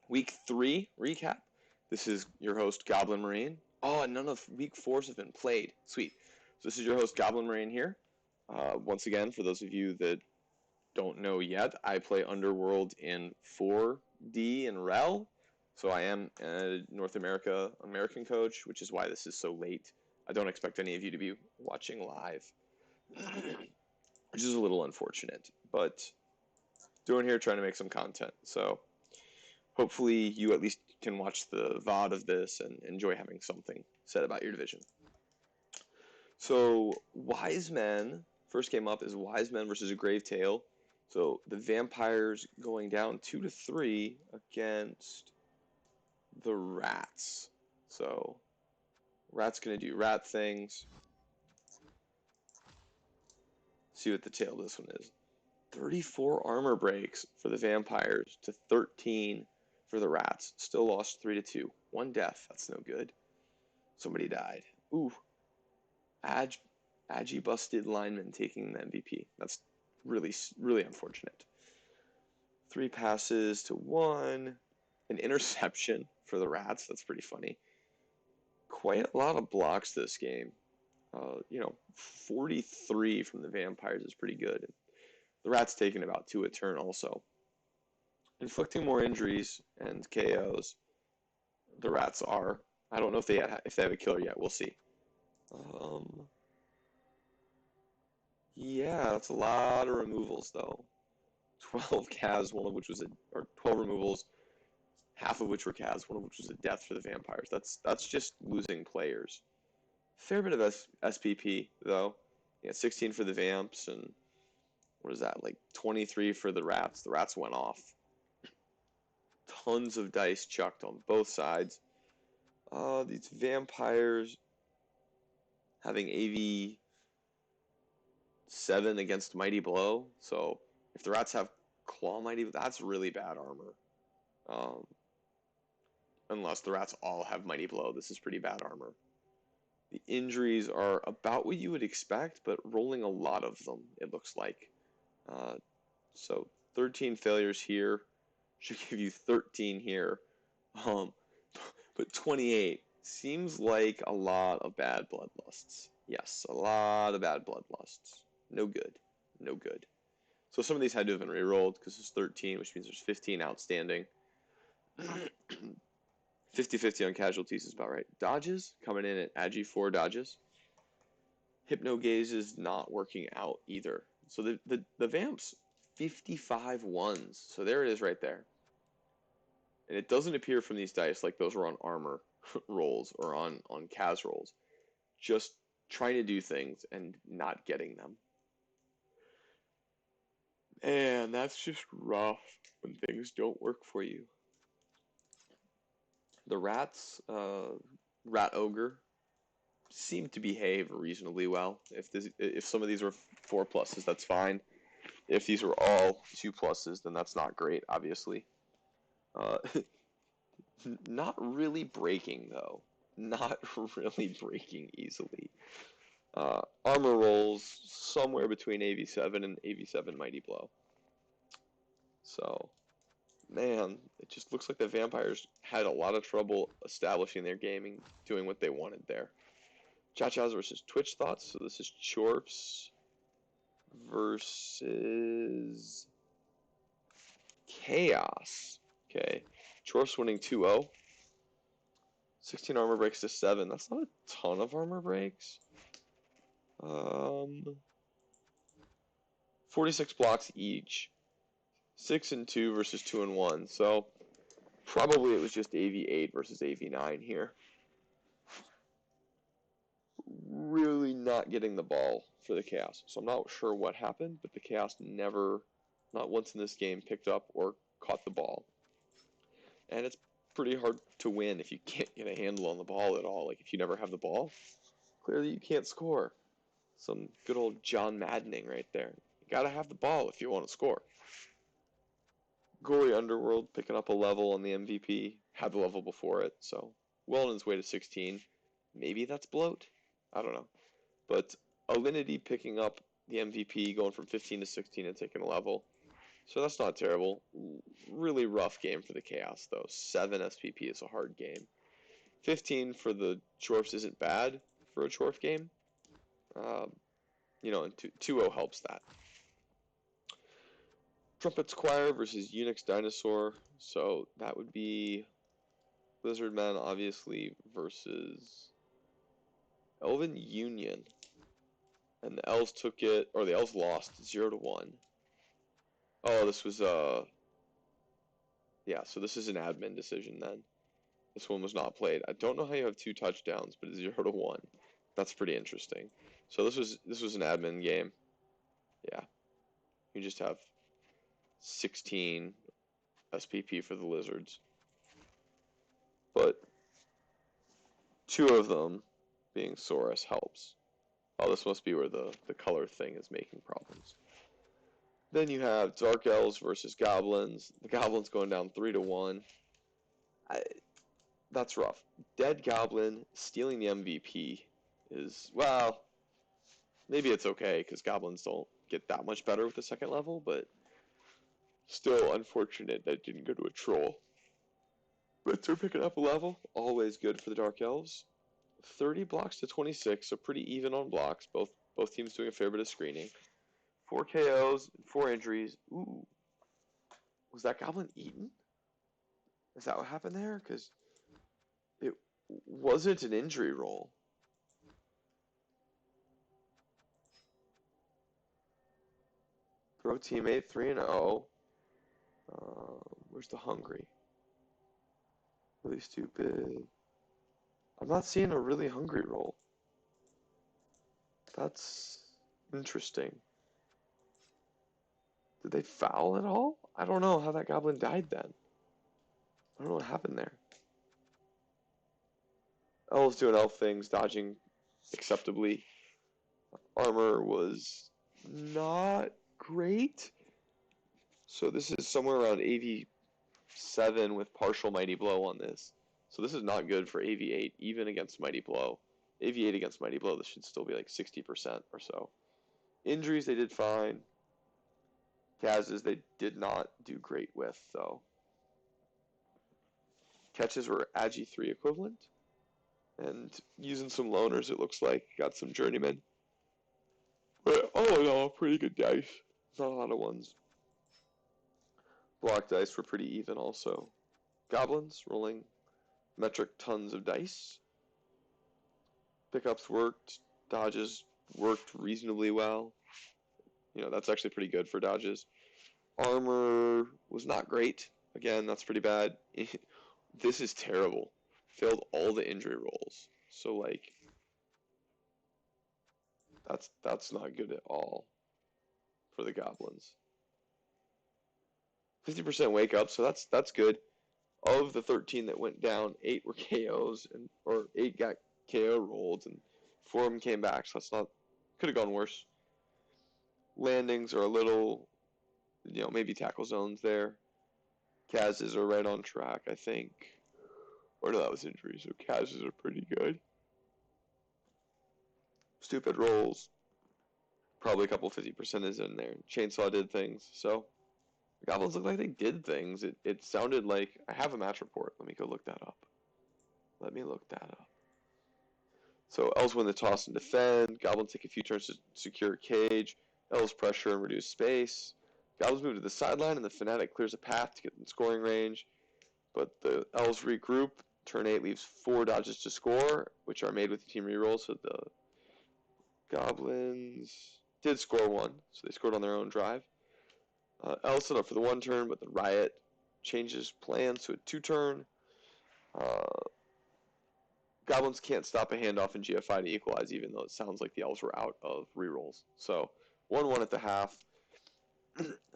Week 3 recap. This is your host, Goblin Marine. Oh, and none of Week 4s have been played. Sweet. So this is your host, Goblin Marine here. Once again, for those of you that don't know yet, I play Underworld in 4D and REL. So I am a North American coach, which is why this is so late. I don't expect any of you to be watching live, which is a little unfortunate. But doing here, trying to make some content. So hopefully you at least can watch the VOD of this and enjoy having something said about your division. So Wise Men, first game up is Wise Men versus a Grave Tail. So the Vampires going down 2-3 against the Rats. So Rat's going to do rat things. See what the tail of this one is. 34 armor breaks for the Vampires to 13 for the Rats. Still lost 3-2. One death. That's no good. Somebody died. Ooh. Agi busted lineman taking the MVP. That's really, really unfortunate. 3 passes to 1. An interception for the Rats. That's pretty funny. Quite a lot of blocks this game. 43 from the Vampires is pretty good. The Rats taking about 2 a turn also. Inflicting more injuries and KOs. The Rats are. I don't know if they have a killer yet. We'll see. Yeah, that's a lot of removals though. 12 Cavs, one of which was 12 removals, half of which were Cavs, one of which was a death for the Vampires. That's just losing players. Fair bit of SPP though. Yeah, 16 for the Vamps and what is that? Like 23 for the Rats. The Rats went off. Tons of dice chucked on both sides. These Vampires having AV7 against Mighty Blow. So if the Rats have Claw Mighty, that's really bad armor. Unless the Rats all have Mighty Blow, this is pretty bad armor. The injuries are about what you would expect, but rolling a lot of them, it looks like. So 13 failures here should give you 13 here. But 28 seems like a lot of bad bloodlusts. Yes, a lot of bad bloodlusts. No good. No good. So some of these had to have been rerolled because there's 13, which means there's 15 outstanding. 50-50 on casualties is about right. Dodges coming in at Agi 4 dodges. Hypno Gaze is not working out either. So the Vamps 55 ones. So there it is right there. And it doesn't appear from these dice like those were on armor rolls or on Kaz rolls. Just trying to do things and not getting them. And that's just rough when things don't work for you. The Rats, Rat Ogre, seem to behave reasonably well. If some of these were 4 pluses, that's fine. If these were all 2 pluses, then that's not great, obviously. Not really breaking, though. Not really breaking easily. Armor rolls somewhere between AV7 and AV7 Mighty Blow. So, man, it just looks like the Vampires had a lot of trouble establishing their gaming, doing what they wanted there. Cha-Cha's versus Twitch Thoughts. So this is Chorps versus Chaos. Okay. Chorps winning 2-0. 16 armor breaks to 7. That's not a ton of armor breaks. 46 blocks each. 6 and 2 versus 2 and 1. So probably it was just AV8 versus AV9 here. Really not getting the ball for the Chaos. So I'm not sure what happened, but the Chaos never, not once in this game, picked up or caught the ball. And it's pretty hard to win if you can't get a handle on the ball at all. Like if you never have the ball, clearly you can't score. Some good old John Maddening right there. You gotta have the ball if you want to score. Gory Underworld picking up a level on the MVP. Had the level before it, so well on his way to 16. Maybe that's bloat. I don't know. But Alinity picking up the MVP, going from 15 to 16 and taking a level. So that's not terrible. Really rough game for the Chaos, though. 7 SPP is a hard game. 15 for the Chorfs isn't bad for a Chorf game. Um, you know, and 2-0 helps that. Trumpets Choir versus Unix Dinosaur. So that would be Lizardmen, obviously, versus Elven Union. And the Elves took it, or the Elves lost 0-1. Oh, this was, yeah, so this is an admin decision then. This one was not played. I don't know how you have 2 touchdowns, but it's 0-1. That's pretty interesting. So this was an admin game. Yeah. You just have 16 SPP for the Lizards. But 2 of them being Saurus helps. Oh, this must be where the color thing is making problems. Then you have Dark Elves versus Goblins. The Goblins going down 3-1. That's rough. Dead Goblin stealing the MVP is, well, maybe it's okay because Goblins don't get that much better with the second level, but still unfortunate that it didn't go to a Troll. But they're picking up a level, always good for the Dark Elves. 30 blocks to 26, so pretty even on blocks. Both teams doing a fair bit of screening. 4 KOs, 4 injuries. Ooh. Was that Goblin eaten? Is that what happened there? Because it wasn't an injury roll. Throw teammate 3-0. Where's the hungry? Really stupid. I'm not seeing a really hungry roll. That's interesting. Did they foul at all? I don't know how that goblin died then. I don't know what happened there. Elves doing elf things, dodging acceptably. Armor was not great. So this is somewhere around AV7 with partial Mighty Blow on this. So this is not good for AV8, even against Mighty Blow. AV8 against Mighty Blow, this should still be like 60% or so. Injuries, they did fine. Kaz's, they did not do great with, though. Catches were Agi3 equivalent. And using some loners, it looks like. Got some journeymen. But all in all, pretty good dice. Not a lot of ones. Block dice were pretty even also. Goblins rolling metric tons of dice. Pickups worked. Dodges worked reasonably well. You know, that's actually pretty good for dodges. Armor was not great. Again, that's pretty bad. This is terrible. Failed all the injury rolls. So, like, that's not good at all for the Goblins. 50% wake up, so that's good. Of the 13 that went down, 8 were KOs, or 8 got KO rolled, and 4 of them came back, so that's not, could have gone worse. Landings are a little, you know, maybe tackle zones there. Kaz's are right on track, I think. Or no, that was injury, so Kaz's are pretty good. Stupid rolls. Probably a couple 50% is in there. Chainsaw did things, so the Goblins look like they did things. It sounded like, I have a match report. Let me go look that up. Let me look that up. So Elves win the toss and defend. Goblins take a few turns to secure a cage. Elves pressure and reduce space. Goblins move to the sideline, and the Fanatic clears a path to get in scoring range. But the Elves regroup. Turn 8 leaves 4 dodges to score, which are made with the team reroll. So the Goblins did score 1, so they scored on their own drive. Elves set up for the 1 turn, but the Riot changes plans to a 2-turn. Goblins can't stop a handoff in GFI to equalize, even though it sounds like the Elves were out of rerolls. So 1-1 at the half.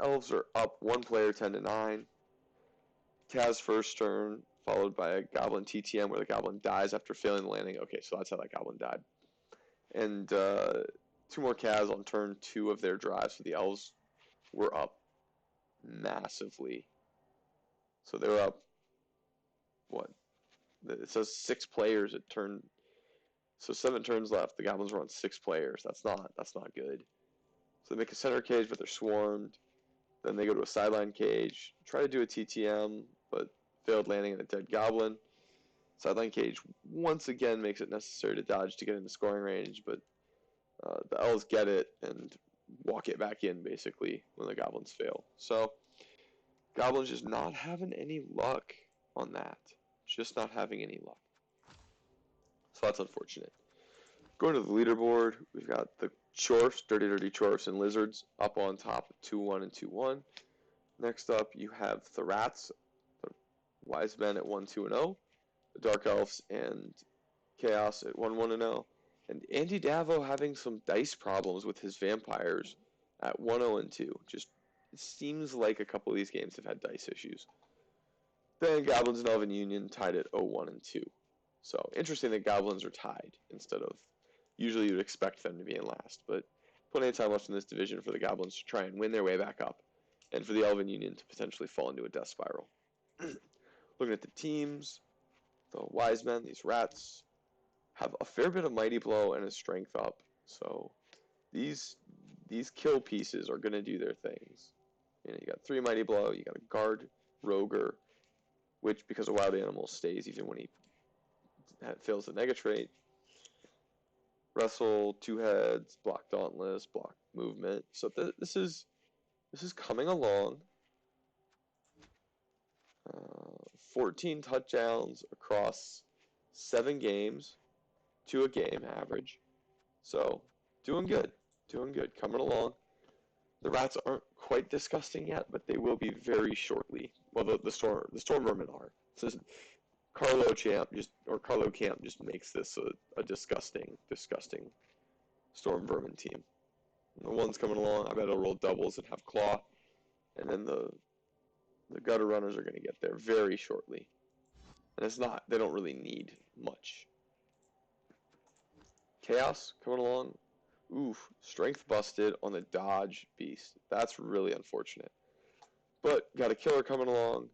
Elves are up 1 player, 10-9. Kaz first turn, followed by a Goblin TTM where the Goblin dies after failing the landing. Okay, so that's how that Goblin died. And 2 more Kaz on turn 2 of their drive, so the Elves were up massively. So they were up, what? It says 6 players at turn. So 7 turns left. The Goblins were on 6 players. That's not good. So they make a center cage, but they're swarmed. Then they go to a sideline cage, try to do a TTM, but failed landing in a dead goblin. Sideline cage once again makes it necessary to dodge to get into scoring range, but the L's get it and walk it back in basically when the goblins fail. So goblins just not having any luck on that. Just not having any luck. So that's unfortunate. Going to the leaderboard, we've got the Chorfs, Dirty Dirty Chorfs and Lizards up on top at 2-1 and 2-1. Next up, you have the Rats, the Wise Men at 1-2 and 0, the Dark Elves and Chaos at 1-1 and 0, and Andy Davo having some dice problems with his vampires at 1-0 and 2. Just it seems like a couple of these games have had dice issues. Then Goblins and Elven Union tied at 0-1 and 2. So interesting that Goblins are tied instead of usually you'd expect them to be in last, but plenty of time left in this division for the Goblins to try and win their way back up, and for the Elven Union to potentially fall into a death spiral. Looking at the teams, the Wise Men, these Rats, have a fair bit of Mighty Blow and a Strength up, so these kill pieces are going to do their things. You know, you got 3 Mighty Blow, you got a Guard, Roger, which because of Wild Animal stays even when he fails the Negatrait. Wrestle, 2 heads, block Dauntless, block movement. So this is coming along. 14 touchdowns across 7 games, 2 a game average. So doing good, coming along. The Rats aren't quite disgusting yet, but they will be very shortly. Well, the Storm Vermin are. So Carlo Camp just makes this a disgusting Storm Vermin team. And the one's coming along, I bet it'll roll doubles and have Claw. And then the Gutter Runners are going to get there very shortly. And they don't really need much. Chaos coming along. Oof, Strength busted on the Dodge Beast. That's really unfortunate. But got a Killer coming along.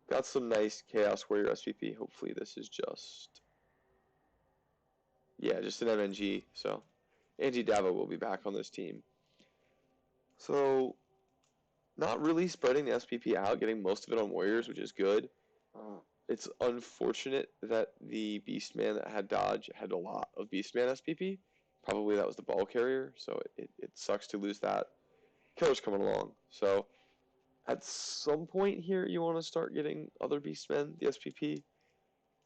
Got some nice Chaos Warrior SPP. Hopefully this is just an MNG. So Andy Davo will be back on this team. So not really spreading the SPP out, getting most of it on Warriors, which is good. It's unfortunate that the Beastman that had Dodge had a lot of Beastman SPP. Probably that was the ball carrier, so it sucks to lose that. Killer's coming along. So at some point here, you want to start getting other Beastmen, the SPP,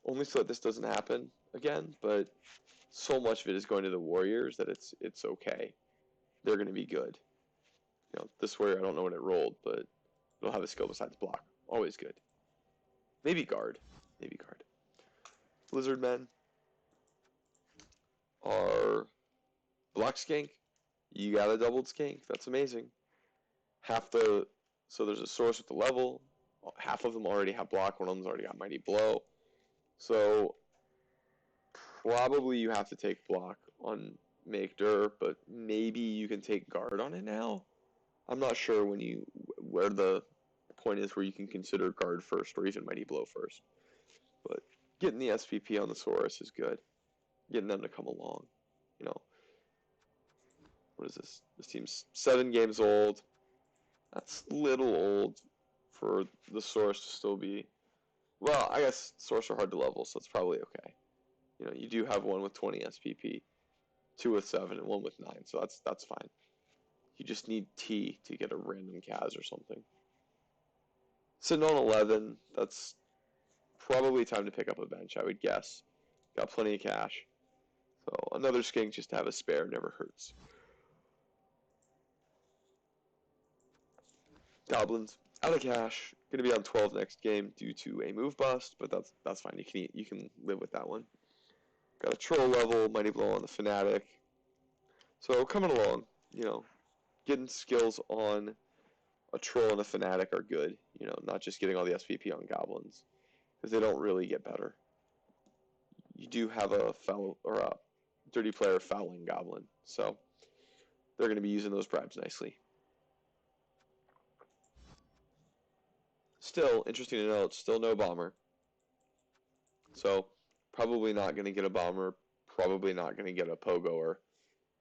only so that this doesn't happen again, but so much of it is going to the Warriors that it's okay. They're going to be good. You know, this Warrior, I don't know when it rolled, but it'll have a skill besides block. Always good. Maybe guard. Lizard Men are block skink. You got a doubled skink. That's amazing. So there's a source with the level. Half of them already have block. One of them's already got Mighty Blow. So probably you have to take block on Make Dur, but maybe you can take guard on it now. I'm not sure where the point is where you can consider guard first or even Mighty Blow first. But getting the SPP on the Saurus is good. Getting them to come along. You know, what is this? This team's 7 games old. That's a little old for the Saurus to still be. Well, I guess Saurus are hard to level, so it's probably okay. You know, you do have one with 20 SPP, 2 with 7, and 1 with 9, so that's fine. You just need T to get a random Kaz or something. Sitting on 11, that's probably time to pick up a bench, I would guess. Got plenty of cash. So another skink just to have a spare never hurts. Goblins, out of cash. Going to be on 12 next game due to a move bust, but that's fine. You can live with that one. Got a troll level, Mighty Blow on the Fanatic. So coming along, you know, getting skills on a troll and a Fanatic are good. You know, not just getting all the SPP on goblins, because they don't really get better. You do have a dirty player fouling goblin, so they're going to be using those bribes nicely. Still, interesting to note, still no bomber. So, probably not going to get a bomber, probably not going to get a pogoer,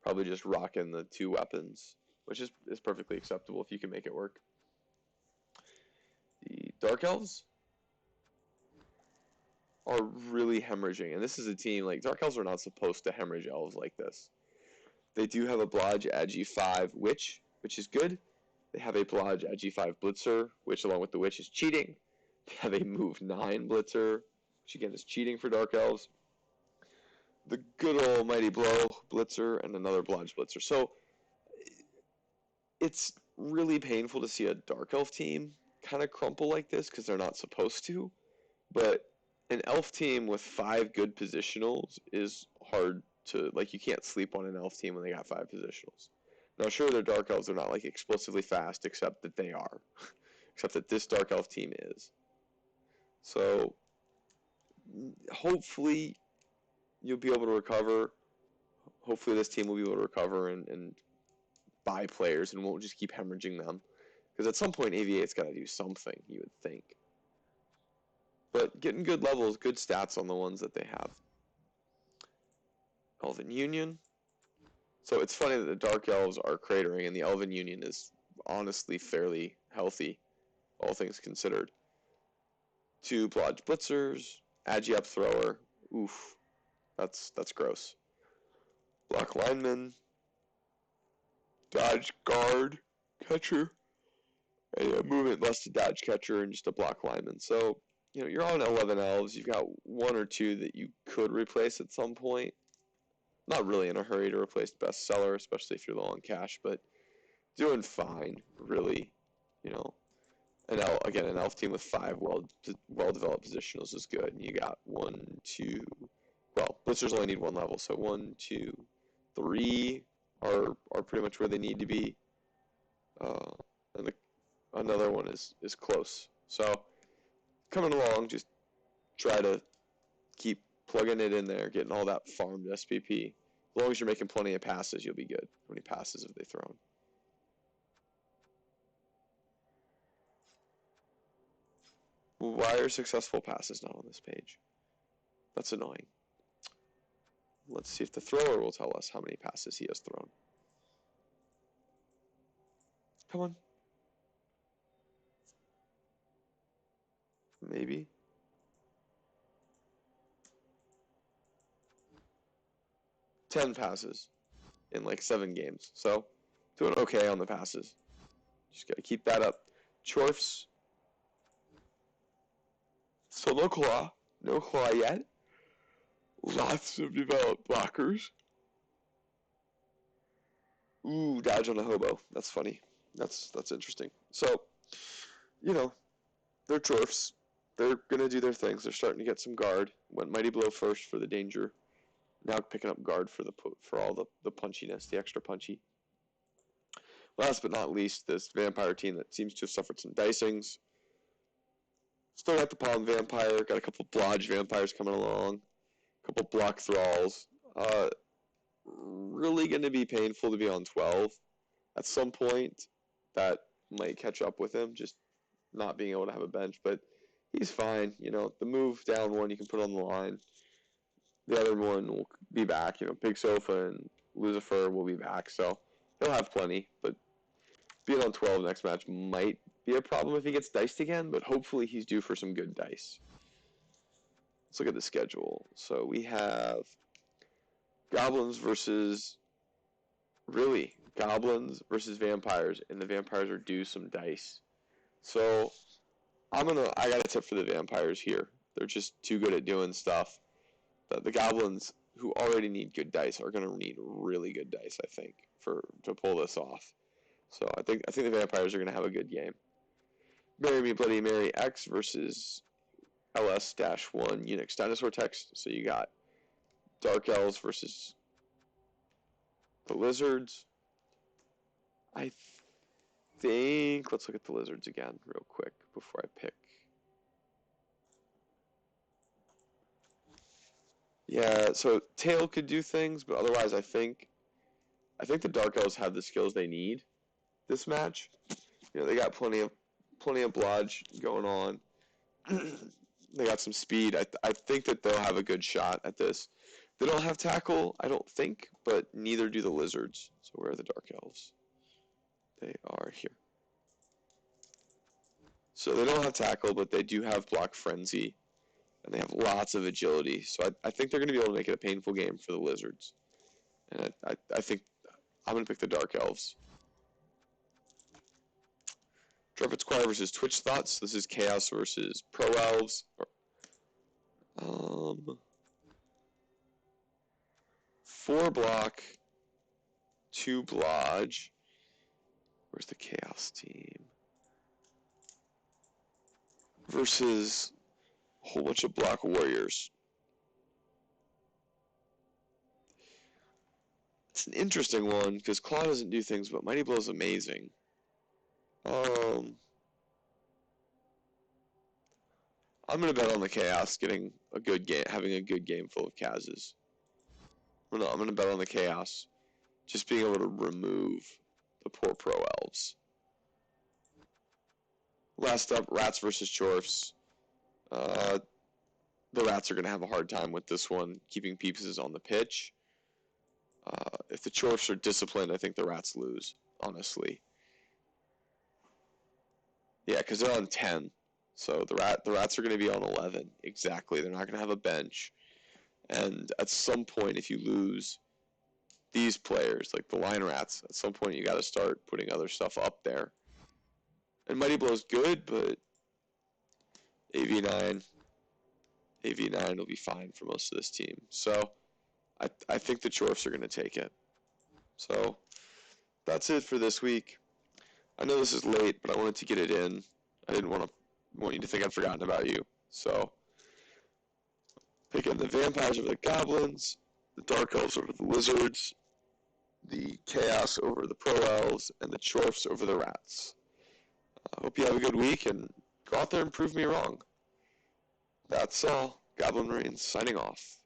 probably just rocking the 2 weapons, which is perfectly acceptable if you can make it work. Dark Elves are really hemorrhaging, and this is a team, like, Dark Elves are not supposed to hemorrhage Elves like this. They do have a Blodge at G5 Witch, which is good. They have a Blodge at G5 Blitzer, which along with the Witch is cheating. They have a move 9 Blitzer, which again is cheating for Dark Elves. The good old Mighty Blow Blitzer and another Blodge Blitzer. So it's really painful to see a Dark Elf team kind of crumple like this because they're not supposed to. But an Elf team with 5 good positionals is hard to, like, you can't sleep on an Elf team when they got 5 positionals. Now, sure, their Dark Elves are not, like, explosively fast, except that they are. Except that this Dark Elf team is. So, hopefully, you'll be able to recover. Hopefully, this team will be able to recover and buy players and won't just keep hemorrhaging them. Because at some point, AV8's got to do something, you would think. But getting good levels, good stats on the ones that they have. Elven Union. So it's funny that the Dark Elves are cratering and the Elven Union is honestly fairly healthy, all things considered. 2 Blodge Blitzers, Agi-Up Thrower. Oof, that's gross. Block Lineman, Dodge Guard, Catcher, and a movement less to Dodge Catcher and just a Block Lineman. So, you know, you're on 11 Elves. You've got 1 or 2 that you could replace at some point. Not really in a hurry to replace Bestseller, especially if you're low on cash, but doing fine, really. You know, an elf team with 5 well-developed positionals is good. And you got 1, 2, well, Blitzers only need 1 level, so 1, 2, 3 are pretty much where they need to be. And another one is close. So coming along, just try to keep plugging it in there, getting all that farmed SPP. As long as you're making plenty of passes, you'll be good. How many passes have they thrown? Why are successful passes not on this page? That's annoying. Let's see if the thrower will tell us how many passes he has thrown. Come on. Maybe. Ten passes in like 7 games. So, doing okay on the passes. Just got to keep that up. Chorfs. So no claw. No claw yet. Lots of developed blockers. Ooh, dodge on a hobo. That's funny. That's interesting. So, you know, they're Chorfs. They're going to do their things. They're starting to get some guard. Went Mighty Blow first for the danger. Now picking up guard for all the punchiness, the extra punchy. Last but not least, this vampire team that seems to have suffered some dicings. Still got the Palm Vampire, got a couple Blodge Vampires coming along, a couple Block Thralls. Really going to be painful to be on 12. At some point, that might catch up with him, just not being able to have a bench, but he's fine. You know, the move down 1 you can put on the line. The other one will be back. You know, Big Sofa and Lucifer will be back, so he'll have plenty, but being on 12 next match might be a problem if he gets diced again, but hopefully he's due for some good dice. Let's look at the schedule. So we have Goblins versus Vampires, and the Vampires are due some dice. So I got a tip for the Vampires here. They're just too good at doing stuff. The Goblins, who already need good dice, are going to need really good dice, I think, to pull this off. So I think the Vampires are going to have a good game. Marry Me Bloody Mary X versus LS-1 Unix Dinosaur Text. So you got Dark Elves versus the Lizards. I think, let's look at the Lizards again real quick before I pick. Yeah, so Tail could do things, but otherwise I think the Dark Elves have the skills they need this match. You know, they got plenty of blodge going on. They got some speed. I think that they'll have a good shot at this. They don't have tackle, I don't think, but neither do the Lizards. So where are the Dark Elves? They are here. So they don't have tackle, but they do have block frenzy, and they have lots of agility. So I think they're going to be able to make it a painful game for the Lizards. And I think I'm going to pick the Dark Elves. Trumpet Choir versus Twitch Thoughts. This is Chaos versus Pro Elves. 4 block, 2 blodge. Where's the Chaos team? Versus a whole bunch of block warriors. It's an interesting one because Claw doesn't do things, but Mighty Blow is amazing. I'm gonna bet on the Chaos getting a good game, having a good game full of Kazes. I'm gonna bet on the Chaos, just being able to remove the poor Pro Elves. Last up, Rats versus Chorfs. The Rats are gonna have a hard time with this one, keeping pieces on the pitch. If the Chorfs are disciplined, I think the Rats lose, honestly. Yeah, because they're on 10. So the Rats are going to be on 11. Exactly. They're not going to have a bench. And at some point, if you lose these players, like the Line Rats, at some point you got to start putting other stuff up there. And Mighty Blow's good, but AV9 will be fine for most of this team. So I think the Chorfs are going to take it. So that's it for this week. I know this is late, but I wanted to get it in. I didn't want you to think I'd forgotten about you. So picking the Vampires over the Goblins, the Dark Elves over the Lizards, the Chaos over the Pro Elves, and the Chorfs over the Rats. I hope you have a good week, and go out there and prove me wrong. That's all. Goblin Marines signing off.